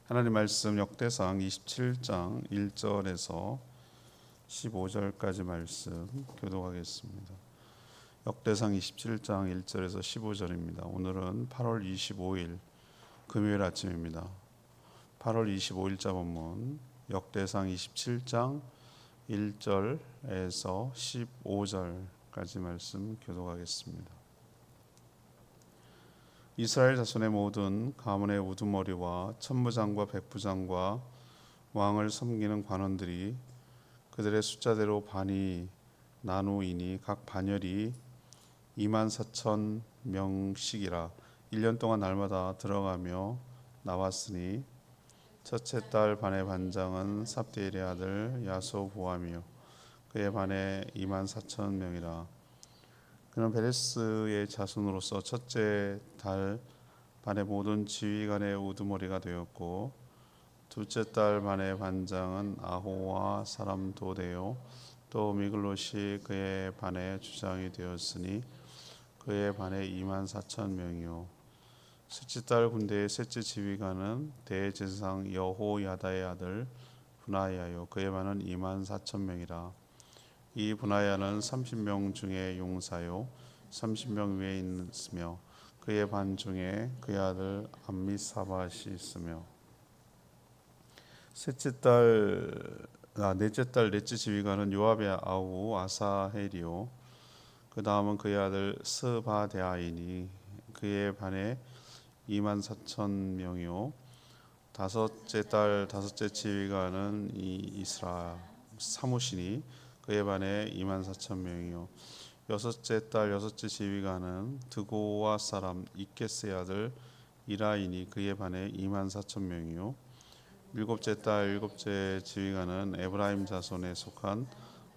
하나님 말씀 역대상 27장 1절에서 15절까지 말씀 교독하겠습니다. 역대상 27장 1절에서 15절입니다. 오늘은 8월 25일 금요일 아침입니다. 8월 25일자 본문 역대상 27장 1절에서 15절까지 말씀 교독하겠습니다. 이스라엘 자손의 모든 가문의 우두머리와 천부장과 백부장과 왕을 섬기는 관원들이 그들의 숫자대로 반이 나누이니 각 반열이 24,000명씩이라 1년 동안 날마다 들어가며 나왔으니 첫째 달 반의 반장은 삽디엘의 아들 야소보암이요 그의 반에 24,000명이라. 그는 베레스의 자손으로서 첫째 달 반의 모든 지휘관의 우두머리가 되었고 둘째 달 반의 반장은 아호와 사람 도데요 또 미글롯이 그의 반의 주장이 되었으니 그의 반에 24,000명이요 셋째 달 군대의 셋째 지휘관은 대제사장 여호야다의 아들 분하야요 그의 반은 24,000명이라. 이 분하야는 30명 중에 용사요 30명 위에 있으며 그의 반 중에 그의 아들 암미사밧이 있으며 넷째 달 넷째 지휘관은 요압의 아우 아사헬이요 그 다음은 그의 아들 스바데아이니 그의 반에 24,000명이요 다섯째 달 다섯째 지휘관은 이스라 사무시니 그의 반에 24,000명이요 여섯째 달 여섯째 지휘관은 드고와 사람 이케스의 아들 이라이니 그의 반에 24,000명이요 일곱째 달 일곱째 지휘관은 에브라임 자손에 속한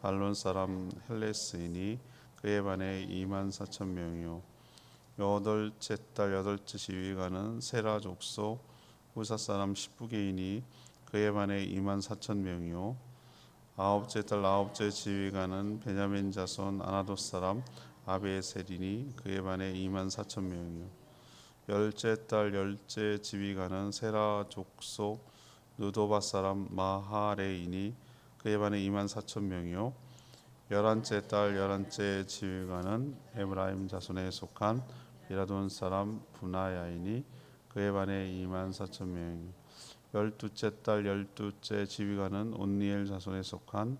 발론 사람 헬레스이니 그의 반에 24,000명이요 여덟째 달 여덟째 지휘관은 세라 족속 후사 사람 십부게이니 그의 반에 24,000명이요 아홉째 달 아홉째 지휘관은 베냐민 자손 아나돗 사람 아베셀이니 그의 반에 24,000명이요 열째 달 열째 지휘관은 세라 족속 느도바 사람 마하레이니 그의 반에 24,000명이요 열한째 달 열한째 지휘관은 에브라임 자손에 속한 이라돈 사람 분하야이니 그의 반에 24,000명이요 열두째 달 열두째 지휘관은 온니엘 자손에 속한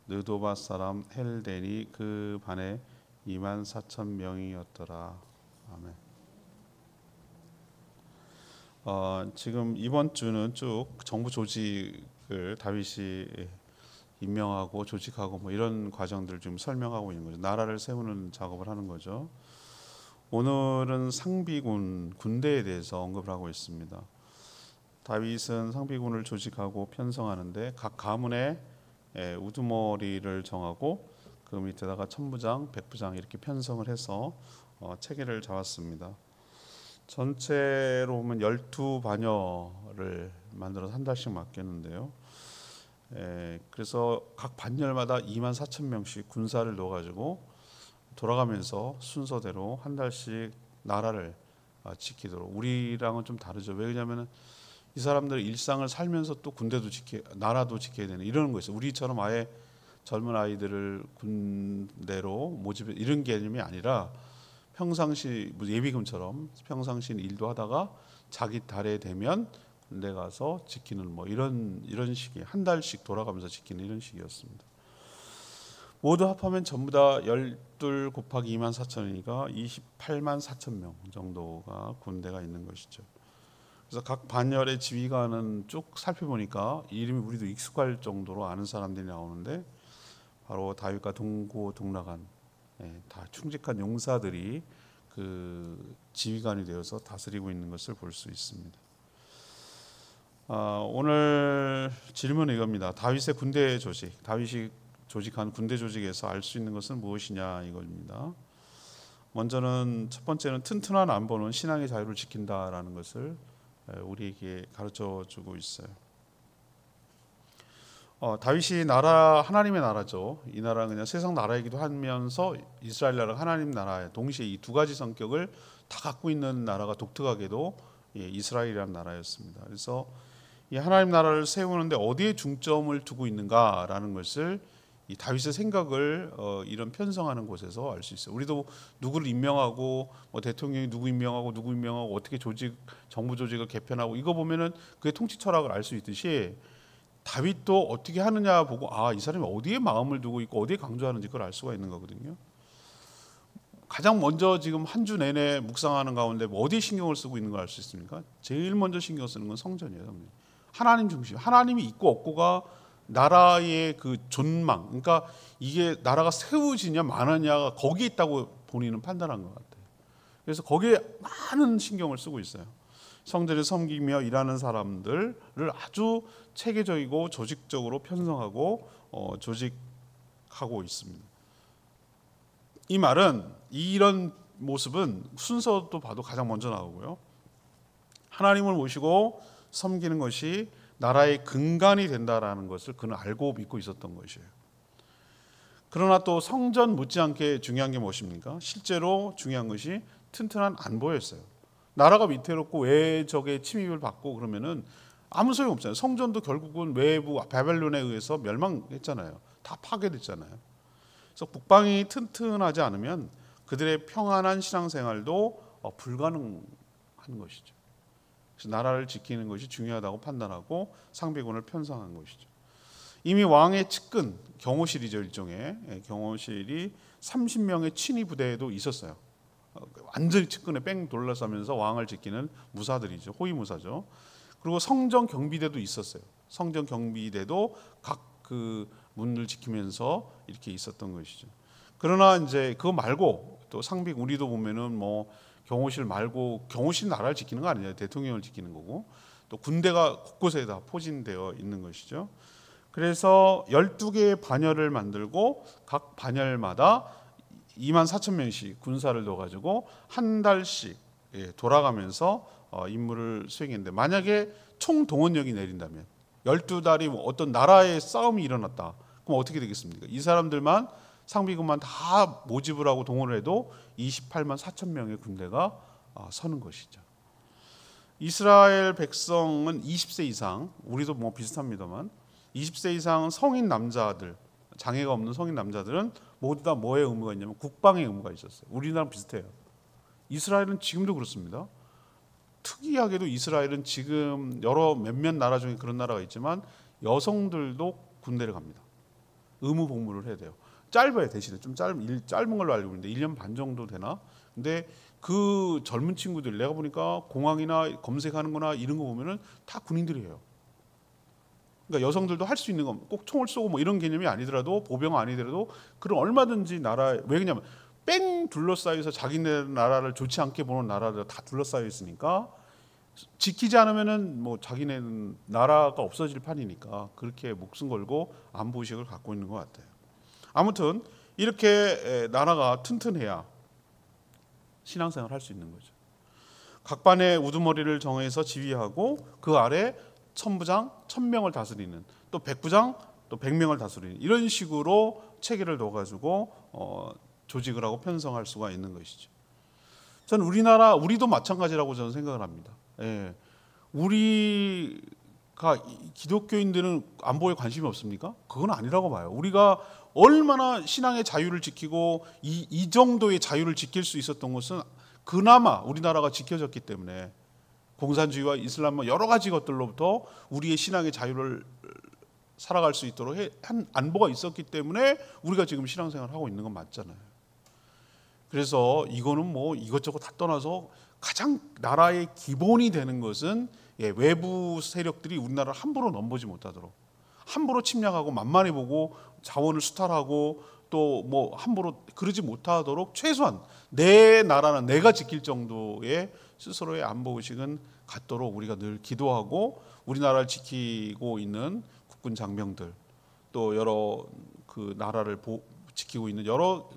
느도바 사람 헬덴이 그 반에 24,000명이었더라. 아멘. 지금 이번 주는 쭉 정부 조직을 다윗이 임명하고 조직하고 뭐 이런 과정들을 좀 설명하고 있는 거죠. 나라를 세우는 작업을 하는 거죠. 오늘은 상비군 군대에 대해서 언급을 하고 있습니다. 다윗은 상비군을 조직하고 편성하는데 각 가문의 우두머리를 정하고 그 밑에다가 천부장, 백부장 이렇게 편성을 해서 체계를 잡았습니다. 전체로 보면 12반열을 만들어서 한 달씩 맡겼는데요. 그래서 각 반열마다 24,000명씩 군사를 넣어가지고 돌아가면서 순서대로 한 달씩 나라를 지키도록. 우리랑은 좀 다르죠. 왜냐하면 이 사람들의 일상을 살면서 또 군대도 나라도 지켜야 되는 이런 거 있어요. 우리처럼 아예 젊은 아이들을 군대로 모집해 이런 개념이 아니라 평상시 예비군처럼 평상시 일도 하다가 자기 달에 되면 군대 가서 지키는 뭐 이런 식의 한 달씩 돌아가면서 지키는 이런 식이었습니다. 모두 합하면 전부 다 12 곱하기 24,000이니까 284,000명 정도가 군대가 있는 것이죠. 그래서 각 반열의 지휘관은 쭉 살펴보니까 이름이 우리도 익숙할 정도로 아는 사람들이 나오는데 바로 다윗과 동고동락한 다 충직한 용사들이 그 지휘관이 되어서 다스리고 있는 것을 볼 수 있습니다. 오늘 질문은 이겁니다. 다윗의 군대 조직, 다윗이 조직한 군대 조직에서 알 수 있는 것은 무엇이냐 이겁니다. 먼저는 첫 번째는 튼튼한 안보는 신앙의 자유를 지킨다라는 것을 우리에게 가르쳐주고 있어요. 다윗이 나라 하나님의 나라죠. 이 나라는 그냥 세상 나라이기도 하면서 이스라엘 나라가 하나님 나라에 동시에 이 두 가지 성격을 다 갖고 있는 나라가 독특하게도 이스라엘이라는 나라였습니다. 그래서 이 하나님 나라를 세우는데 어디에 중점을 두고 있는가라는 것을 이 다윗의 생각을 이런 편성하는 곳에서 알 수 있어요. 우리도 누구를 임명하고 뭐 대통령이 누구 임명하고 어떻게 정부 조직을 개편하고 이거 보면은 그의 통치 철학을 알 수 있듯이 다윗도 어떻게 하느냐 보고 이 사람이 어디에 마음을 두고 있고 어디에 강조하는지 그걸 알 수가 있는 거거든요. 가장 먼저 지금 한 주 내내 묵상하는 가운데 뭐 어디에 신경을 쓰고 있는 걸 알 수 있습니까? 제일 먼저 신경 쓰는 건 성전이에요. 성전. 하나님 중심. 하나님이 있고 없고가 나라의 그 존망, 그러니까 이게 나라가 세워지냐 마느냐가 거기에 있다고 본인은 판단한 것 같아요. 그래서 거기에 많은 신경을 쓰고 있어요. 성전을 섬기며 일하는 사람들을 아주 체계적이고 조직적으로 편성하고 조직하고 있습니다. 이 말은 이런 모습은 순서도 봐도 가장 먼저 나오고요. 하나님을 모시고 섬기는 것이 나라의 근간이 된다라는 것을 그는 알고 믿고 있었던 것이에요. 그러나 또 성전 못지않게 중요한 게 무엇입니까? 실제로 중요한 것이 튼튼한 안보였어요. 나라가 위태롭고 외적의 침입을 받고 그러면은 아무 소용 없잖아요. 성전도 결국은 외부 바벨론에 의해서 멸망했잖아요. 다 파괴됐잖아요. 그래서 국방이 튼튼하지 않으면 그들의 평안한 신앙생활도 불가능한 것이죠. 그래서 나라를 지키는 것이 중요하다고 판단하고 상비군을 편성한 것이죠. 이미 왕의 측근, 경호실이죠. 일종의 경호실이 30명의 친위 부대에도 있었어요. 완전히 측근에 뺑 둘러싸면서 왕을 지키는 무사들이죠. 호위무사죠. 그리고 성전 경비대도 있었어요. 성전 경비대도 각 그 문을 지키면서 이렇게 있었던 것이죠. 그러나 이제 그거 말고 또 상비 우리도 보면은 뭐 경호실 말고 경호실 나라를 지키는 거 아니에요. 대통령을 지키는 거고 또 군대가 곳곳에 다 포진되어 있는 것이죠. 그래서 12개의 반열을 만들고 각 반열마다 24,000명씩 군사를 넣어가지고 한 달씩 돌아가면서 임무를 수행했는데 만약에 총동원령이 내린다면 12달이 어떤 나라의 싸움이 일어났다. 그럼 어떻게 되겠습니까? 이 사람들만 상비군만 다 모집을 하고 동원을 해도 28만 4천 명의 군대가 서는 것이죠. 이스라엘 백성은 20세 이상, 우리도 뭐 비슷합니다만 20세 이상 성인 남자들, 장애가 없는 성인 남자들은 모두 다 뭐의 의무가 있냐면 국방의 의무가 있었어요. 우리나라랑 비슷해요. 이스라엘은 지금도 그렇습니다. 특이하게도 이스라엘은 지금 여러 몇몇 나라 중에 그런 나라가 있지만 여성들도 군대를 갑니다. 의무 복무를 해야 돼요. 짧아요. 대신에 좀 짧은 걸로 알고 있는데 1년 반 정도 되나? 근데 그 젊은 친구들 내가 보니까 공항이나 검색하는 거나 이런 거 보면은 다 군인들이에요. 그러니까 여성들도 할 수 있는 건 꼭 총을 쏘고 뭐 이런 개념이 아니더라도 보병 아니더라도 그런 얼마든지 나라에 왜 그러냐면 뺑 둘러싸여서 자기네 나라를 좋지 않게 보는 나라들 다 둘러싸여 있으니까 지키지 않으면은 뭐 자기네 나라가 없어질 판이니까 그렇게 목숨 걸고 안보 의식을 갖고 있는 것 같아요. 아무튼 이렇게 나라가 튼튼해야 신앙생활을 할 수 있는 거죠. 각 반의 우두머리를 정해서 지휘하고 그 아래 천부장 1000명을 다스리는 또 백부장 또 100명을 다스리는 이런 식으로 체계를 넣어가지고 조직을 하고 편성할 수가 있는 것이죠. 저는 우리도 마찬가지라고 저는 생각을 합니다. 예. 우리가 기독교인들은 안보에 관심이 없습니까? 그건 아니라고 봐요. 우리가 얼마나 신앙의 자유를 지키고 이 정도의 자유를 지킬 수 있었던 것은 그나마 우리나라가 지켜졌기 때문에 공산주의와 이슬람 여러 가지 것들로부터 우리의 신앙의 자유를 살아갈 수 있도록 한 안보가 있었기 때문에 우리가 지금 신앙생활을 하고 있는 건 맞잖아요. 그래서 이거는 뭐 이것저것 다 떠나서 가장 나라의 기본이 되는 것은 외부 세력들이 우리나라를 함부로 넘보지 못하도록 함부로 침략하고 만만히 보고 자원을 수탈하고 또 뭐 함부로 그러지 못하도록 최소한 내 나라는 내가 지킬 정도의 스스로의 안보 의식은 갖도록 우리가 늘 기도하고 우리나라를 지키고 있는 국군 장병들 또 여러 그 나라를 지키고 있는 여러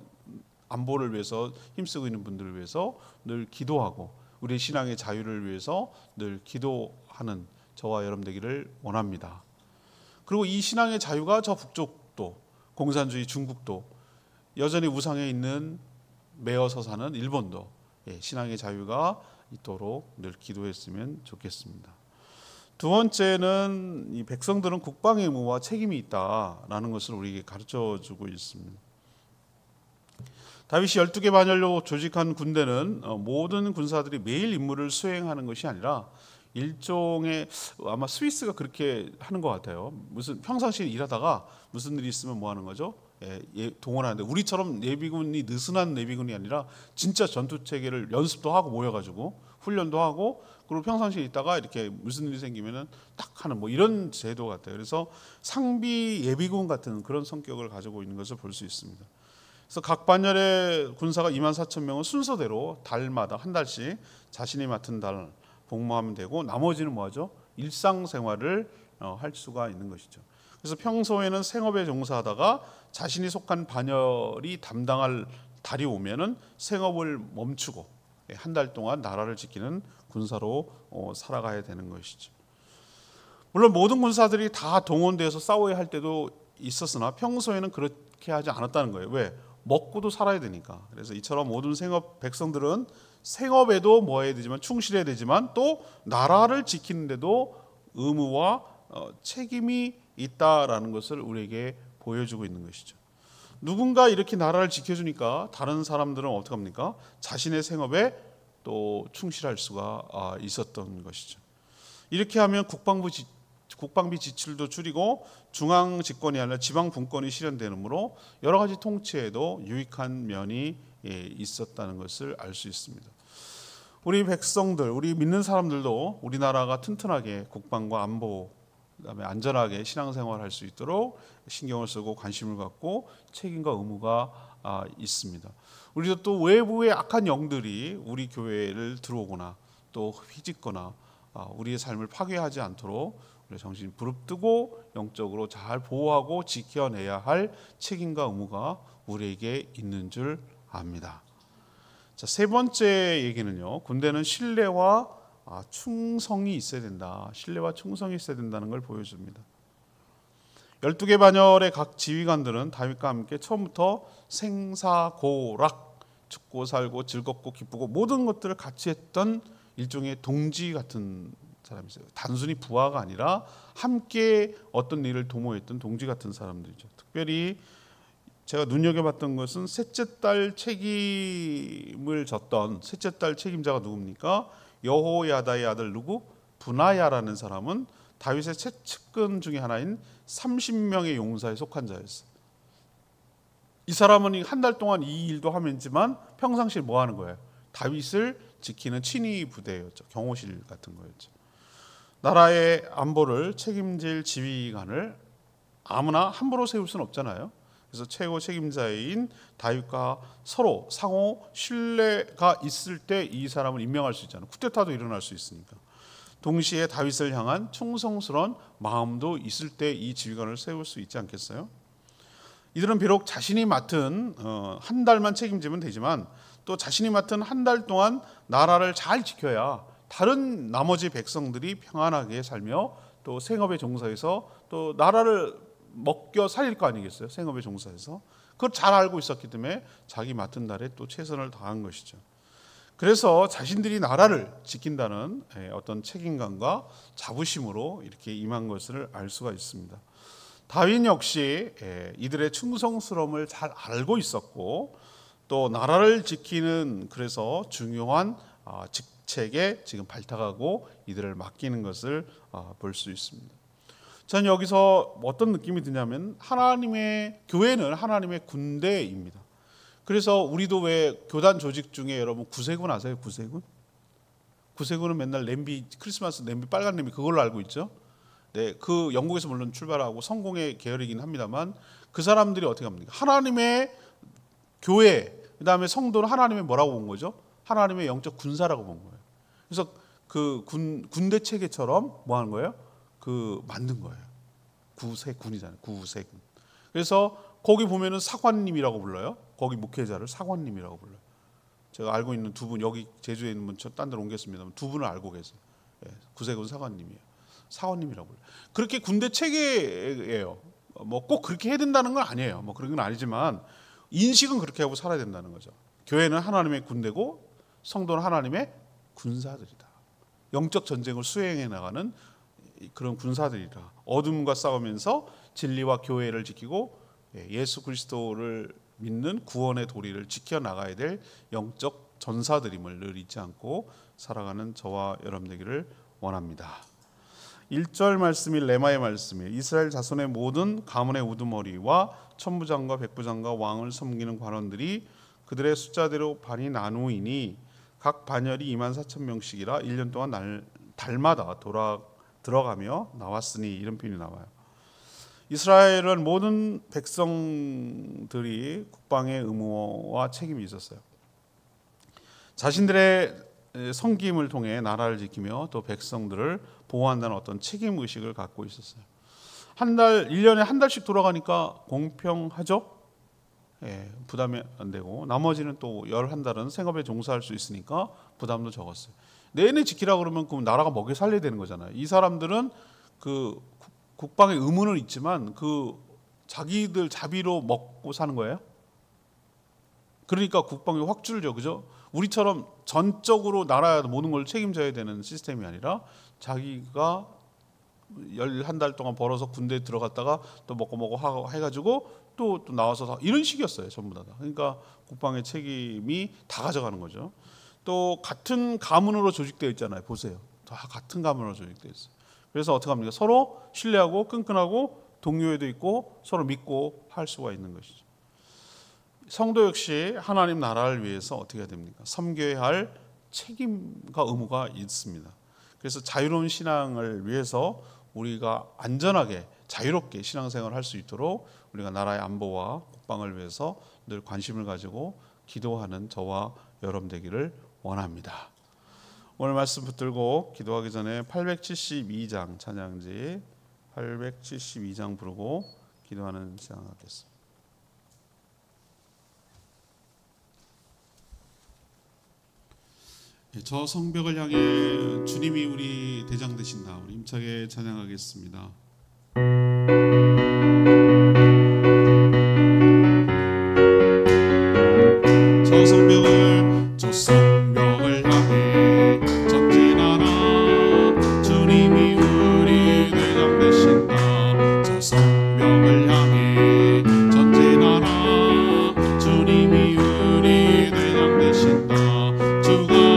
안보를 위해서 힘쓰고 있는 분들을 위해서 늘 기도하고 우리의 신앙의 자유를 위해서 늘 기도하는 저와 여러분 되기를 원합니다. 그리고 이 신앙의 자유가 저 북쪽도 공산주의 중국도 여전히 우상에 있는 매어서 사는 일본도 신앙의 자유가 있도록 늘 기도했으면 좋겠습니다. 두 번째는 이 백성들은 국방의 의무와 책임이 있다라는 것을 우리에게 가르쳐주고 있습니다. 다윗이 12개 반열로 조직한 군대는 모든 군사들이 매일 임무를 수행하는 것이 아니라 일종의, 아마 스위스가 그렇게 하는 것 같아요. 무슨 평상시에 일하다가 무슨 일이 있으면 뭐 하는 거죠? 동원하는데, 우리처럼 예비군이 느슨한 예비군이 아니라 진짜 전투 체계를 연습도 하고 모여가지고 훈련도 하고, 그리고 평상시에 있다가 이렇게 무슨 일이 생기면은 딱 하는 뭐 이런 제도 같아요. 그래서 상비 예비군 같은 그런 성격을 가지고 있는 것을 볼 수 있습니다. 그래서 각 반열의 군사가 24,000명은 순서대로 달마다 한 달씩 자신이 맡은 달 복무하면 되고, 나머지는 뭐하죠? 일상생활을 할 수가 있는 것이죠. 그래서 평소에는 생업에 종사하다가 자신이 속한 반열이 담당할 달이 오면은 생업을 멈추고 한 달 동안 나라를 지키는 군사로 살아가야 되는 것이죠. 물론 모든 군사들이 다 동원돼서 싸워야 할 때도 있었으나 평소에는 그렇게 하지 않았다는 거예요. 왜? 먹고도 살아야 되니까. 그래서 이처럼 모든 생업 백성들은 생업에도 뭐 해야 되지만 충실해야 되지만 또 나라를 지키는데도 의무와 책임이 있다라는 것을 우리에게 보여주고 있는 것이죠. 누군가 이렇게 나라를 지켜주니까 다른 사람들은 어떻게 합니까? 자신의 생업에 또 충실할 수가 있었던 것이죠. 이렇게 하면 국방비 지출도 줄이고 중앙 집권이 아니라 지방 분권이 실현되므로 여러 가지 통치에도 유익한 면이 있었다는 것을 알 수 있습니다. 우리 백성들, 우리 믿는 사람들도 우리나라가 튼튼하게 국방과 안보, 그다음에 안전하게 신앙생활할 수 있도록 신경을 쓰고 관심을 갖고 책임과 의무가 있습니다. 우리도 또 외부의 악한 영들이 우리 교회를 들어오거나 또 휘짓거나 우리의 삶을 파괴하지 않도록 우리 정신이 부릅뜨고 영적으로 잘 보호하고 지켜내야 할 책임과 의무가 우리에게 있는 줄 압니다. 자, 세 번째 얘기는요, 군대는 신뢰와 충성이 있어야 된다. 신뢰와 충성이 있어야 된다는 걸 보여줍니다. 12개 반열의 각 지휘관들은 다윗과 함께 처음부터 생사고락, 죽고 살고 즐겁고 기쁘고 모든 것들을 같이 했던 일종의 동지 같은 사람이세요. 단순히 부하가 아니라 함께 어떤 일을 도모했던 동지 같은 사람들이죠. 특별히 제가 눈여겨봤던 것은 셋째 딸 책임을 졌던 셋째 딸 책임자가 누굽니까? 여호야다의 아들 누구? 분하야라는 사람은 다윗의 최측근 중에 하나인 30명의 용사에 속한 자였어요. 이 사람은 한 달 동안 이 일도 하면지만 평상시에 뭐 하는 거예요? 다윗을 지키는 친위 부대였죠. 경호실 같은 거였죠. 나라의 안보를 책임질 지휘관을 아무나 함부로 세울 수는 없잖아요. 그래서 최고 책임자인 다윗과 서로 상호 신뢰가 있을 때 이 사람을 임명할 수 있잖아요. 쿠데타도 일어날 수 있으니까. 동시에 다윗을 향한 충성스러운 마음도 있을 때 이 지휘관을 세울 수 있지 않겠어요? 이들은 비록 자신이 맡은 한 달만 책임지면 되지만 또 자신이 맡은 한 달 동안 나라를 잘 지켜야 다른 나머지 백성들이 평안하게 살며 또 생업에 종사해서 또 나라를 먹여 살릴 거 아니겠어요? 생업에 종사해서. 그걸 잘 알고 있었기 때문에 자기 맡은 달에 또 최선을 다한 것이죠. 그래서 자신들이 나라를 지킨다는 어떤 책임감과 자부심으로 이렇게 임한 것을 알 수가 있습니다. 다윗 역시 이들의 충성스러움을 잘 알고 있었고 또 나라를 지키는 그래서 중요한 직책에 지금 발탁하고 이들을 맡기는 것을 볼 수 있습니다. 저는 여기서 어떤 느낌이 드냐면 하나님의 교회는 하나님의 군대입니다. 그래서 우리도 왜 교단 조직 중에 여러분 구세군 아세요? 구세군은 맨날 냄비, 크리스마스 냄비, 빨간 냄비 그걸로 알고 있죠. 네, 그 영국에서 물론 출발하고 성공의 계열이긴 합니다만 그 사람들이 어떻게 합니까? 하나님의 교회, 그 다음에 성도는 하나님의 뭐라고 본 거죠? 하나님의 영적 군사라고 본 거예요. 그래서 그 군대 체계처럼 뭐 하는 거예요? 만든 거예요. 구세군이잖아요. 구세군. 그래서 거기 보면은 사관님이라고 불러요. 거기 목회자를 사관님이라고 불러요. 제가 알고 있는 두 분, 여기 제주에 있는 분, 저 딴 데로 옮겼습니다만 두 분을 알고 계세요. 구세군 사관님이에요. 사관님이라고 불러요. 그렇게 군대 체계예요. 뭐 꼭 그렇게 해야 된다는 건 아니에요. 뭐 그런 건 아니지만 인식은 그렇게 하고 살아야 된다는 거죠. 교회는 하나님의 군대고 성도는 하나님의 군사들이다. 영적 전쟁을 수행해 나가는 그런 군사들이라. 어둠과 싸우면서 진리와 교회를 지키고 예수 그리스도를 믿는 구원의 도리를 지켜나가야 될 영적 전사들임을 늘 잊지 않고 살아가는 저와 여러분 되기를 원합니다. 1절 말씀이 레마의 말씀이에요. 이스라엘 자손의 모든 가문의 우두머리와 천부장과 백부장과 왕을 섬기는 관원들이 그들의 숫자대로 반이 나누이니 각 반열이 24,000명씩이라 1년 동안 달마다 들어가며 나왔으니, 이런 표현이 나와요. 이스라엘은 모든 백성들이 국방의 의무와 책임이 있었어요. 자신들의 섬김을 통해 나라를 지키며 또 백성들을 보호한다는 어떤 책임 의식을 갖고 있었어요. 1년에 한 달씩 돌아가니까 공평하죠? 부담이 안 되고, 나머지는 또 11달은 생업에 종사할 수 있으니까 부담도 적었어요. 내내 지키라 그러면 그럼 나라가 먹여 살려야 되는 거잖아요. 이 사람들은 그 국방의 의무는 있지만 그 자기들 자비로 먹고 사는 거예요. 그러니까 국방이 확 줄죠, 그죠? 우리처럼 전적으로 나라야 모든 걸 책임져야 되는 시스템이 아니라 자기가 11달 동안 벌어서 군대에 들어갔다가 또 먹고 하고 해가지고 또 나와서 이런 식이었어요, 전부 다. 그러니까 국방의 책임이 다 가져가는 거죠. 또 같은 가문으로 조직되어 있잖아요. 보세요, 다 같은 가문으로 조직되어 있어요. 그래서 어떻게 합니까? 서로 신뢰하고 끈끈하고 동료애도 있고 서로 믿고 할 수가 있는 것이죠. 성도 역시 하나님 나라를 위해서 어떻게 해야 됩니까? 섬겨야 할 책임과 의무가 있습니다. 그래서 자유로운 신앙을 위해서 우리가 안전하게 자유롭게 신앙생활을 할 수 있도록 우리가 나라의 안보와 국방을 위해서 늘 관심을 가지고 기도하는 저와 여러분 되기를 원합니다. 오늘 말씀 붙들고 기도하기 전에 872장 찬양지 872장 부르고 기도하는 시간 갖겠습니다. 저 성벽을 향해 주님이 우리 대장 되신다. 우리 힘차게 찬양하겠습니다. 저 성벽을 향해 전진하라. 주님이 우리 대장 되신다. 저 성벽을 향해 전진하라. 주님이 우리 대장 되신다. 주가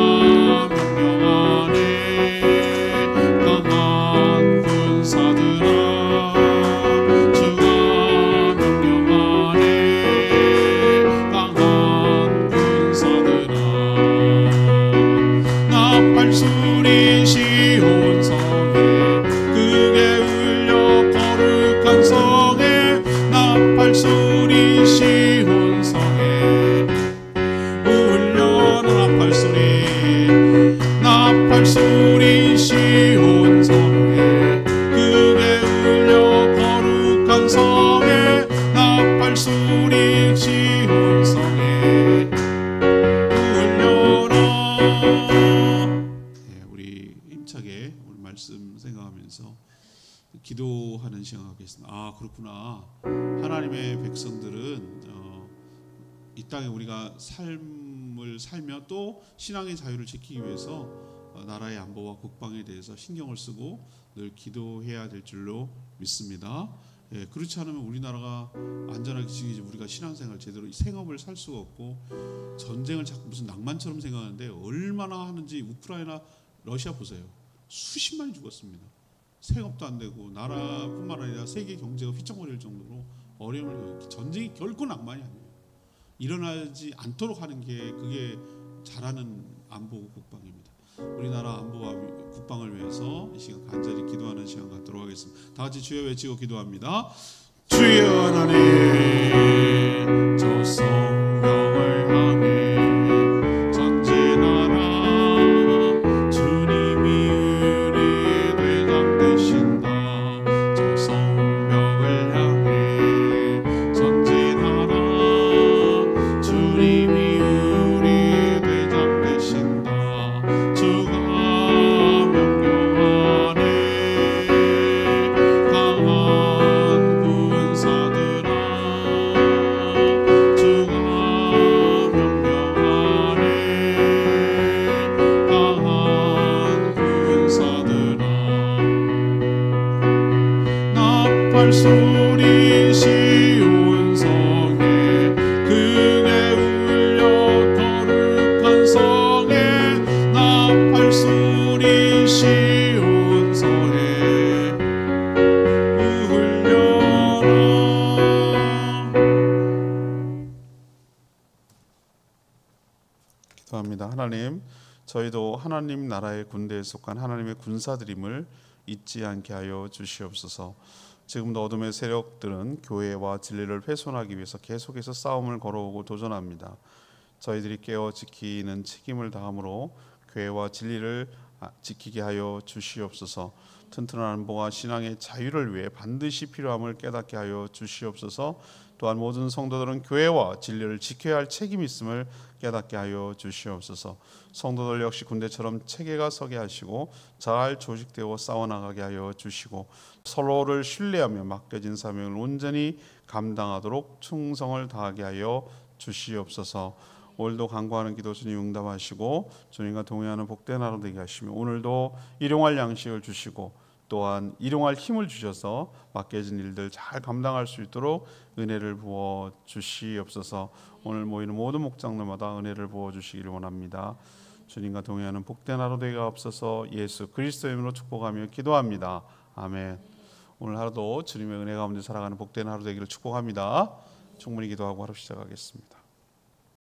기도하는 시간 갖겠습니다. 아, 그렇구나. 하나님의 백성들은 이 땅에 우리가 삶을 살며 또 신앙의 자유를 지키기 위해서 나라의 안보와 국방에 대해서 신경을 쓰고 늘 기도해야 될 줄로 믿습니다. 그렇지 않으면 우리나라가 안전하게 지키지 우리가 신앙생활 제대로 생업을 살 수가 없고, 전쟁을 자꾸 무슨 낭만처럼 생각하는데 얼마나 하는지 우크라이나 러시아 보세요. 수십만이 죽었습니다. 생업도 안 되고 나라뿐만 아니라 세계 경제가 휘청거릴 정도로 어려움을 겪기. 전쟁이 결코 낭만이 아니에요. 일어나지 않도록 하는 게 그게 잘하는 안보 국방입니다. 우리나라 안보와 국방을 위해서 이 시간 간절히 기도하는 시간 갖도록 하겠습니다. 다 같이 주여 외치고 기도합니다. 주여 하나님, 저 성벽을 향해 주가 나팔소리 시온 성에 크게 울려 거룩한 성에 나팔소리 시온 성에 울려라. 기도합니다. 하나님, 저희도 하나님 나라의 군대에 속한 하나님의 군사들임을 잊지 않게 하여 주시옵소서. 지금도 어둠의 세력들은 교회와 진리를 훼손하기 위해서 계속해서 싸움을 걸어오고 도전합니다. 저희들이 깨어 지키는 책임을 다함으로 교회와 진리를 지키게 하여 주시옵소서. 튼튼한 안보와 신앙의 자유를 위해 반드시 필요함을 깨닫게 하여 주시옵소서. 또한 모든 성도들은 교회와 진리를 지켜야 할 책임이 있음을 깨닫게 하여 주시옵소서. 성도들 역시 군대처럼 체계가 서게 하시고 잘 조직되어 싸워나가게 하여 주시고 서로를 신뢰하며 맡겨진 사명을 온전히 감당하도록 충성을 다하게 하여 주시옵소서. 오늘도 간구하는 기도 주님 응답하시고 주님과 동행하는 복된 하루 되게 하시며 오늘도 일용할 양식을 주시고 또한 일용할 힘을 주셔서 맡겨진 일들 잘 감당할 수 있도록 은혜를 부어 주시옵소서. 오늘 모이는 모든 목장들마다 은혜를 부어 주시기를 원합니다. 주님과 동행하는 복된 하루 되게 하옵소서. 예수 그리스도의 이름으로 축복하며 기도합니다. 아멘. 오늘 하루도 주님의 은혜 가운데 살아가는 복된 하루 되기를 축복합니다. 충분히 기도하고 하루 시작하겠습니다.